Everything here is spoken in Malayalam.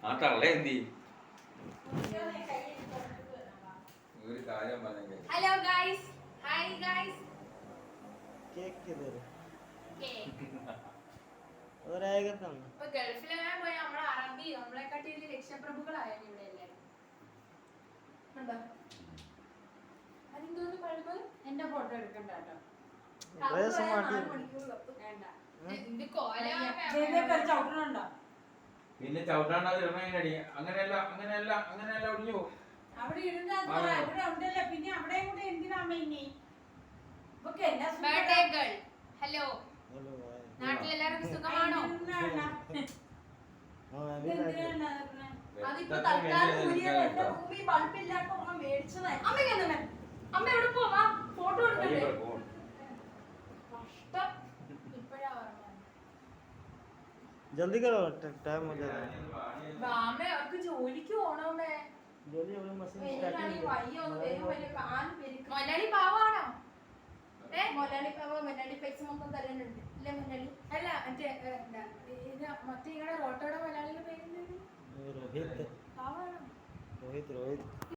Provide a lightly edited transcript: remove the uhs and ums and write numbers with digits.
ആ തള്ള എന്തി ഒരു കാര്യം പറഞ്ഞേ. Hello guys, hi guys. Cake किधर है? കേക്ക് और आएगा कब? ഇപ്പൊ ഗൾഫിലെല്ലാം പോയി നമ്മളെ അറബി നമ്മളെക്കാട്ടി വലിയ രക്ഷാപ്രഭുക്കളായ ഇവിടെ എല്ലാരും. കണ്ടോ? അതെന്തോന്ന് പഴുപ്പ്? എന്റെ ഫോട്ടോ എടുക്കണ്ട കേട്ടോ. ड्रेस माटी വേണ്ട. ഇത് കോല ചവിട്ടണുണ്ടോ? പിന്നെ ചവിട്ടാണ്ടാതെ ഇടണടി. അങ്ങനെയല്ല ഒടിഞ്ഞു പോകും. അവിടെ ഇരുന്നാ ഇവിടെ ഉണ്ടല്ലോ, പിന്നെ അവിടെയും കൂടെ എന്തിനാ ഇനി ഇവക്ക് എല്ലാ ബർത്ത്ഡേ ഗേൾ. ഹലോ, हेलो भाई। നാട്ടിലെല്ലാവർക്കും സുഖമാണോ? हां मैं भी बैठा। അതിപ്പോ തൽക്കാലം പുതിയത് എന്റെ റൂമിൽ ബൾബില്ലാത്ത അമ്മ മേടിച്ചതായി. അമ്മയ്ക്ക് എന്താ അമ്മ എവിടെ പോവാ? ഫോട്ടോ എടുക്കണ്ടേ? കഷ്ടം. ഇപ്പഴാ ഓർമ്മ. जल्दी करो टाइम हो जाएगा। ബാമേ അവർക്ക് ജോലിക്ക് പോണോമേ. जल्दी अपनी मशीन എനിക്കാണെങ്കിൽ स्टार्ट വയ്യ, ഒന്ന് വേഗം വലിയ കാല് പെരുക്കും. മലയാളി പാവാണോ? മലയാളി പൈസ മൊത്തം തരാനുണ്ട് ഇല്ലേ മലയാളി? അല്ല മറ്റേ എന്താ ഇത് മറ്റേ നിങ്ങളുടെ ഓട്ടോയുടെ മലയാളിയുടെ പേരെന്താണ്? रोहित പാവാണോ? रोहित रोहित